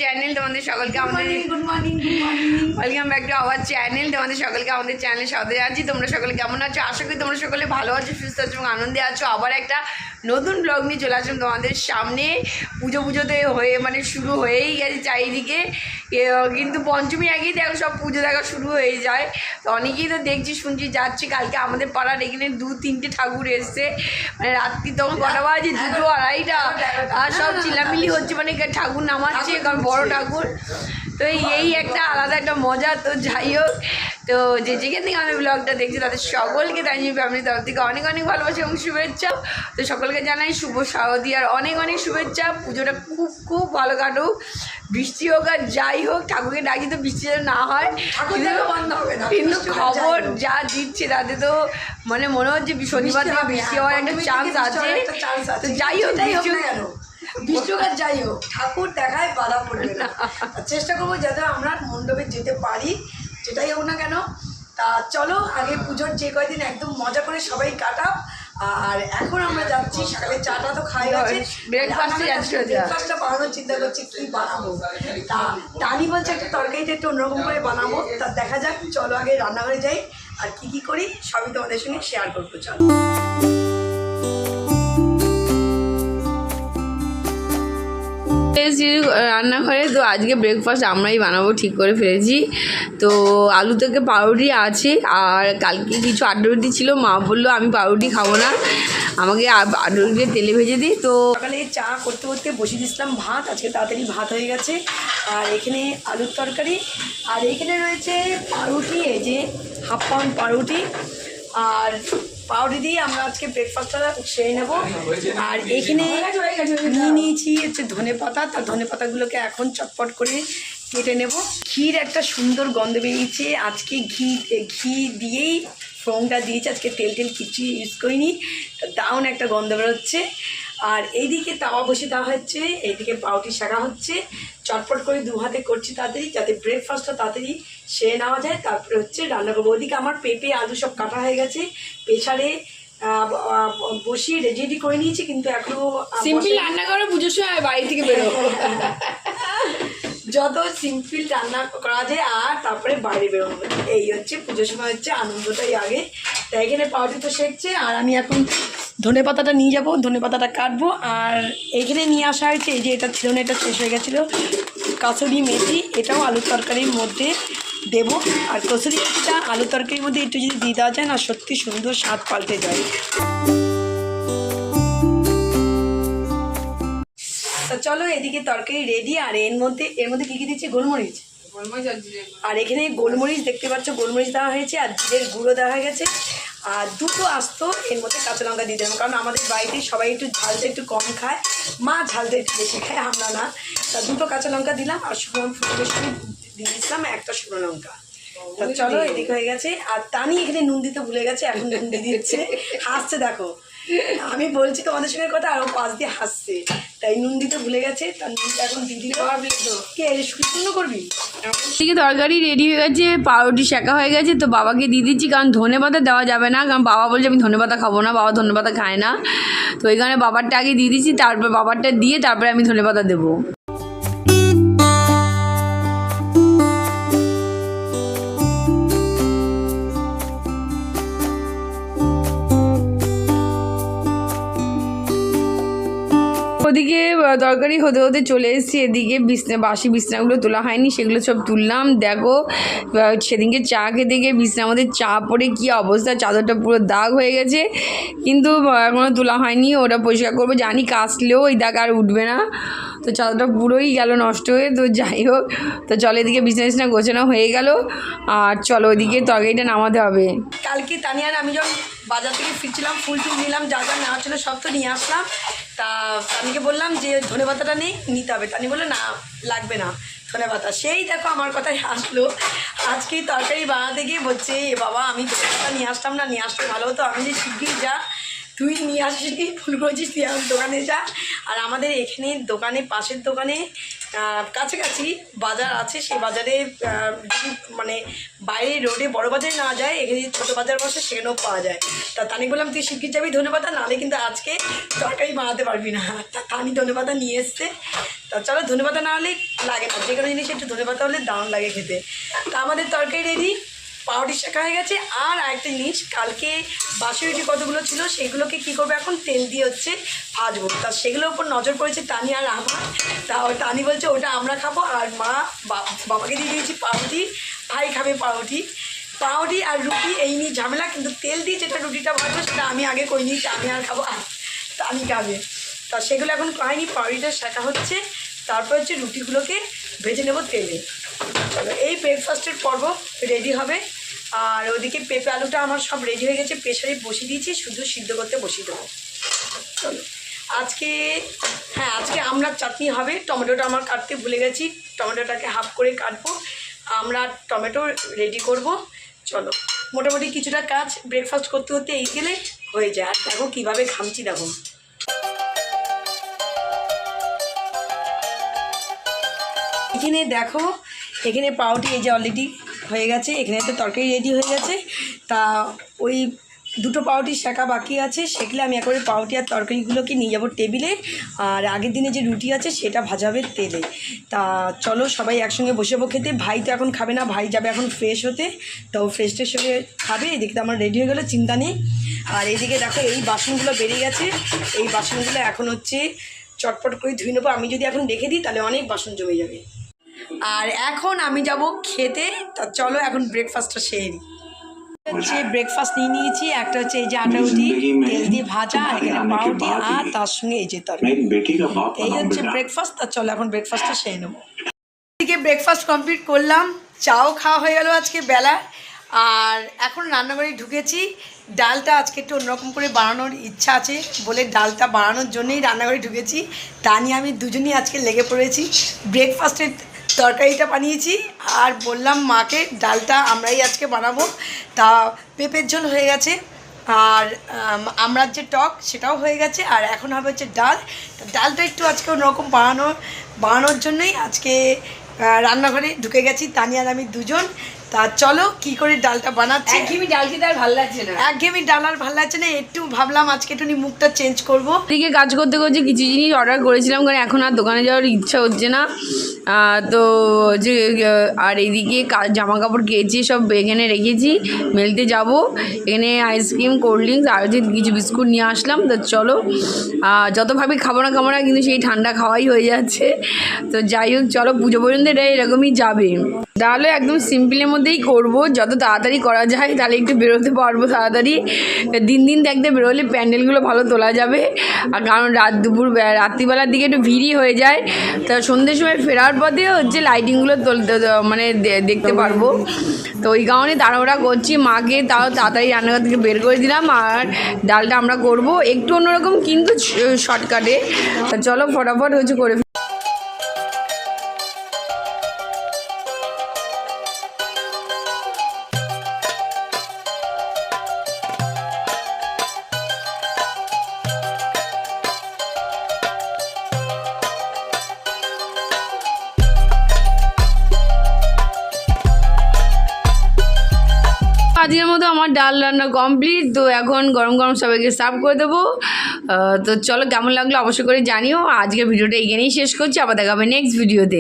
Channel, তোমাদের সকলকে আমাদের good morning welcome back to our channel. তোমাদের সকলকে আমাদের চ্যানেলে স্বাগত জানাচ্ছি। তোমরা সকলে কেমন আছো? আশা করি তোমরা সকলে ভালো আছো, সুস্থ আছো এবং আনন্দে আছো। আবার একটা নতুন ব্লগ নিয়ে চলে আসলাম তোমাদের সামনে। পুজোতে হয়ে শুরু হয়েই গেছে চারিদিকে, কিন্তু পঞ্চমী আগেই দেখো সব পুজো দেখা শুরু হয়ে যায়। তো অনেকেই তো দেখছি শুনছি যাচ্ছে। কালকে আমাদের পাড়ার এখানে 2-3টে ঠাকুর এসছে, রাত্রি তখন কটা বাজে 2-2-2:30 আর সব চিলামিলি হচ্ছে, ঠাকুর নামাচ্ছে, কারণ বড় ঠাকুর। তো এই একটা আলাদা একটা মজা। তো যাই হোক, তো যেখান থেকে আমি ব্লগটা দেখছি তাদের সকলকে তানিম ফ্যামিলির তরফ থেকে অনেক অনেক ভালোবাসা এবং শুভেচ্ছা। তো সকলকে জানাই শুভ শারদীয়ার অনেক অনেক শুভেচ্ছা। পুজোটা খুব খুব ভালো কাটুক, বৃষ্টি হোক আর যাই হোক। ঠাকুরকে ডাকি তো বৃষ্টি যেন না হয়, কিন্তু খবর যা দিচ্ছে তাতে তো মনে হচ্ছে শনিবার থেকে বৃষ্টি হওয়ার একটা চান্স আছে। তো যাই হোক, বৃষ্টি হোক আর যাই হোক, ঠাকুর দেখায় বাধা পড়বে না। চেষ্টা করবো যাতে আমরা মণ্ডপে যেতে পারি, যেটাই হোক না কেন। তা চলো, আগে পুজোর যে কয়দিন একদম মজা করে সবাই কাটাও। আর এখন আমরা যাচ্ছি, সকালে চাটা তো খাই গেছে, ব্রেকফাস্টটা বানানোর চিন্তা করছি কি বানাবো। তা টানি বলছে একটা তরকারিটা একটু অন্যরকম করে বানাবো। তা দেখা যাক, চলো আগে রান্নাঘরে যাই, আর কি করি সবই তোমাদের সঙ্গে শেয়ার করবো। চলো রান্নাঘরে। তো আজকে ব্রেকফাস্ট আমরাই বানাবো ঠিক করে ফেলেছি। তো আলু থেকে পাউরুটি আছে, আর কালকে কিছু আড্ডুরুটি ছিল। মা বললো আমি পাউরুটি খাবো না, আমাকে আড্ডুরুটি তেলে ভেজে দিই। তো সকালে চা করতে করতে বসিয়ে দিয়েছিলাম ভাত। আজকে তাড়াতাড়ি ভাত হয়ে গেছে। আর এখানে আলুর তরকারি, আর এখানে রয়েছে পাউরুটি, এই যে 1/2 পাউন্ড পাউরুটি। আর পাউরুটি দিয়ে আমরা আজকে ব্রেকফাস্টটা সেরে নেবো। আর এখানে নিয়ে নিয়েছি হচ্ছে ধনেপাতা। তার ধনেপাতাগুলোকে এখন চটপট করে কেটে নেব। ঘির একটা সুন্দর গন্ধ বেরিয়েছে আজকে। ঘি দিয়েই ফোড়নটা দিয়েছি, আজকে তেল কিছু ইউজ করিনি। দারুণ একটা গন্ধ বেরোচ্ছে। আর এইদিকে তাওয়া বসে দেওয়া হচ্ছে, এইদিকে পাউরুটি শাকা হচ্ছে। চটপট করে 2 হাতে করছি তাড়াতাড়ি, যাতে ব্রেকফাস্টটা তাড়াতাড়ি সেরে নেওয়া যায়। তারপরে হচ্ছে রান্না করবো। ওইদিকে আমার পেঁপে আলু সব কাটা হয়ে গেছে, প্রেসারে বসিয়ে রেডি করে নিয়েছি, কিন্তু এখনো সিম্পল রান্না করে পুজোর সময় বাড়ি থেকে বেরোবো। যত সিম্পল রান্না করা যায় আর তারপরে বাইরে বেরোনো, এই হচ্ছে পুজোর সময় হচ্ছে আনন্দটাই আগে। তাই এখানে পাউরুটি তো শেখছে, আর আমি এখন ধনেপাতাটা নিয়ে যাবো, ধনেপাতাটা কাটবো। আর এইখানে নিয়ে আসা হয়েছে, এই যে এটা ছিল না, এটা শেষ হয়ে গেছিলো, কাসুরি মেথি। এটাও আলুর তরকারির মধ্যে দেবো। আর কসুরি মেথিটা আলুর তরকারির মধ্যে একটু যদি দিয়ে দেওয়া যায় না, সত্যি সুন্দর স্বাদ পাল্টে যায়। তো চলো, এদিকে তরকারি রেডি। আর এর মধ্যে কী দিচ্ছি, গোলমরিচ। আর এখানে গোলমরিচ দেখতে পাচ্ছ, গোলমরিচ দেওয়া হয়েছে, আর জিরের গুঁড়ো দেওয়া হয়ে গেছে। আর 2টো আস্ত এর মধ্যে কাঁচা লঙ্কা দিয়ে দেবো, কারণ আমাদের বাড়িতে সবাই একটু ঝালটা একটু কম খায়, মা ঝালটা একটু বেশি খায়, আমরা না। তা 2টো কাঁচা লঙ্কা দিলাম, আর শুকনো দিয়ে দিয়েছিলাম 1টা শুকনো লঙ্কা। তা চলো, এদিকে হয়ে গেছে। আর তানি এখানে নুন দিতে ভুলে গেছে, এখন নুন দিয়ে দিচ্ছে, হাসছে দেখো। আমি বলছি তোমাদের সঙ্গে কথা, আর ও পাশ দিয়ে হাসছে, তাই নুন দিতে ভুলে গেছে। তার নুনটা এখন দিয়ে দিলে কে শূন্য করবি। এদিকে তরকারি রেডি হয়ে গেছে, পাউরুটি শেখা হয়ে গেছে। তো বাবাকে দিয়ে দিচ্ছি, কারণ ধনেপাতা দেওয়া যাবে না, কারণ বাবা বলছে আমি ধনেপাতা খাবো না, বাবা ধনেপাতা খায় না। তো এই কারণে বাবারটা আগে দিয়ে দিচ্ছি, তারপর বাবারটা দিয়ে তারপরে আমি ধনেপাতা দেবো। ওদিকে তরকারি হতে হতে চলে এসেছি। এদিকে বাসি বিছনাগুলো তোলা হয়নি, সেগুলো সব তুললাম। দেখো, সেদিনকে চা খেতে গিয়ে বিছনার মধ্যে চা পড়ে কী অবস্থা, চাদরটা পুরো দাগ হয়ে গেছে, কিন্তু এখনও তোলা হয়নি। ওটা পরিষ্কার করবো, জানি কাচলেও ওই দাগ আর উঠবে না। তো চাদরটা পুরোই গেল নষ্ট হয়ে। তো যাই হোক, তো চলো, এদিকে বিছনা গোছানো হয়ে গেল। আর চলো, ওইদিকে তরকারিটা নামাতে হবে। কালকে তানিয়ার আমি যখন বাজার থেকে ফিরছিলাম, ফুল নিলাম, যা যা নেওয়া ছিল সব তো নিয়ে আসলাম। তা তানিকে বললাম যে ধনেপাতাটা নিতে হবে। তানি বললো না, লাগবে না ধনেপাতা। সেই দেখো আমার কথাই আসলো, আজকেই তরকারি বানাতে গিয়ে বলছে এ বাবা, আমি ধনেপাতা নিয়ে আসতাম না, নিয়ে আসতে ভালো হতো। আমি যে শিগগির যা, তুই নিয়ে আসিস নি, ফুল করেছিস, তুই আমার দোকানে যা। আর আমাদের এখানে দোকানে, পাশের দোকানে কাছাকাছি বাজার আছে, সেই বাজারে যদি মানে বাইরে রোডে বড় বাজারে না যায়, এখানে ছোটো বাজার বসে সেখানেও পাওয়া যায়। তা তানি বললাম তুই শিগগির যাবি ধনেপাতা, নাহলে কিন্তু আজকে তরকারি বানাতে পারবি না। তা তানি ধনেপাতা নিয়ে এসছে। তা চলো, ধনেপাতা না হলে লাগে না, যে কোনো জিনিস একটু ধনেপাতা হলে দারুণ লাগে খেতে। তা আমাদের তরকারি রেডি, পাউরুটি শেখা হয়ে গেছে। আর একটা জিনিস, কালকে বাসি রুটি কতগুলো ছিল সেগুলোকে কী করবো এখন তেল দিয়ে হচ্ছে ভাজবো। তা সেগুলোর উপর নজর পড়েছে তানি আর আমার। তা তানি বলছে ওটা আমরা খাবো, আর মা বাবাকে দিয়ে দিয়েছি পাউরুটি, ভাই খাবে পাউরুটি আর রুটি, এই নিয়ে ঝামেলা। কিন্তু তেল দিয়ে যেটা রুটিটা ভাজবো সেটা আমি আগে করে নিয়েছি, আমি আর খাবো, আর তানি খাবে। তা সেগুলো এখন খাইনি, পাউরুটিটা শেখা হচ্ছে, তারপর হচ্ছে রুটিগুলোকে ভেজে নেবো তেলে। চলো, এই ব্রেকফাস্টের পর্ব রেডি হবে। আর ওদিকে পেঁপে আলুটা আমার সব রেডি হয়ে গেছে, প্রেশারে বসিয়ে দিয়েছি, শুধু সিদ্ধ করতে বসিয়ে দেবো। চলো, আজকে আমরা চাটনি হবে। টমেটোটা আমার কাটতে ভুলে গেছি, টমেটোটাকে হাফ করে কাটবো, আমরা টমেটো রেডি করব। চলো, মোটামুটি কিছুটা কাজ ব্রেকফাস্ট করতে করতে এই গেলে হয়ে যায়। আর দেখো কীভাবে ঘামছি, দেখো। এখানে দেখো, এখানে পাউরুটি এই যে অলরেডি হয়ে গেছে, এখানে তো তরকারি রেডি হয়ে গেছে। তা ওই দুটো পাউরুটি শেখা বাকি আছে, সেগুলো আমি একবারে পাউরুটি আর তরকারিগুলোকে নিয়ে যাবো টেবিলে। আর আগের দিনে যে রুটি আছে সেটা ভাজাবে তেলে। তা চলো, সবাই একসঙ্গে বসে যাবো খেতে। ভাই তো এখন খাবে না, ভাই যাবে এখন ফ্রেশ হতে, তো ফ্রেশ হয়ে খাবে। এদিকে তো আমার রেডি হয়ে গেলো, চিন্তা নেই। আর এইদিকে দেখো, এই বাসনগুলো বেরিয়ে গেছে, এই বাসনগুলো এখন হচ্ছে চটপট করে ধুয়ে নেবো। আমি যদি এখন রেখে দিই তাহলে অনেক বাসন জমে যাবে। আর এখন আমি যাব খেতে। তা চলো, এখন ব্রেকফাস্টটা সেরে নিই। হচ্ছে ব্রেকফাস্ট নিয়েছি, একটা হচ্ছে এই যে আটা রুটি তেল দিয়ে ভাজা, আর এখানে পাউরুটি, আর তার সঙ্গে এই যে তরকারি। এই হচ্ছে ব্রেকফাস্ট। তা চলো, এখন ব্রেকফাস্টটা সেরে নেবো। এদিকে ব্রেকফাস্ট কমপ্লিট করলাম, চাও খাওয়া হয়ে গেল আজকে বেলা। আর এখন রান্নাঘরে ঢুকেছি। ডালটা আজকে একটু অন্যরকম করে বানানোর ইচ্ছা আছে বলে ডালটা বানানোর জন্যই রান্নাঘরে ঢুকেছি। তা নিয়ে আমি দুজনেই আজকে লেগে পড়েছি। ব্রেকফাস্টের তরকারিটা বানিয়েছি, আর বললাম মাকে ডালটা আমরাই আজকে বানাবো। তা পেঁপের ঝোল হয়ে গেছে, আর আমরার যে টক সেটাও হয়ে গেছে, আর এখন হবে হচ্ছে ডাল। ডালটা একটু আজকে অন্যরকম বানানোর জন্যই আজকে রান্নাঘরে ঢুকে গেছি, তানিয়া আর আমি দুজন। তা চলো, কি করে ডালটা বানাচ্ছি। একঘেয়েমি ডাল খেতে আর ভালো লাগছে না, একঘেয়েমি ডাল আর ভালো লাগছে না, একটু ভাবলাম আজকে একটু মুখটা চেঞ্জ করবো। এদিকে কাজ করতে করতে কিছু জিনিস অর্ডার করেছিলাম, কারণ এখন আর দোকানে যাওয়ার ইচ্ছা হচ্ছে না। তো যে আর এইদিকে জামা কাপড় কেচে সব এখানে রেখেছি, মেলতে যাব। এখানে আইসক্রিম, কোল্ড ড্রিঙ্কস আর যে কিছু বিস্কুট নিয়ে আসলাম। তো চলো, যতভাবে খাবো না কিন্তু সেই ঠান্ডা খাওয়াই হয়ে যাচ্ছে। তো যাই হোক, চলো, পুজো পর্যন্ত এটা এরকমই যাবে। তাহলে একদম সিম্পলের মধ্যেই করব, যত তাড়াতাড়ি করা যায় তাহলে একটু বেরোতে পারবো তাড়াতাড়ি। দিন দেখতে বেরোলে প্যান্ডেলগুলো ভালো তোলা যাবে। আর কারণ রাত্রিবেলার দিকে একটু ভিড়ই হয়ে যায়। তা সন্ধ্যের সময় ফেরার পথে হচ্ছে লাইটিংগুলো মানে দেখতে পারবো। তো ওই কারণে তাড়াহুড়া করছি। মাকে তাও তাড়াতাড়ি রান্নাঘর থেকে বের করে দিলাম। আর ডালটা আমরা করব একটু অন্যরকম, কিন্তু শর্টকাটে। তা চলো, ফটাফট হচ্ছে করে। আজকের মতো আমার ডাল রান্না কমপ্লিট। তো এখন গরম গরম সবাইকে সার্ভ করে দেবো। তো চলো, কেমন লাগলো অবশ্যই করে জানিও। আজকের ভিডিওটা এখানেই শেষ করছি, আবার দেখা হবে নেক্সট ভিডিওতে।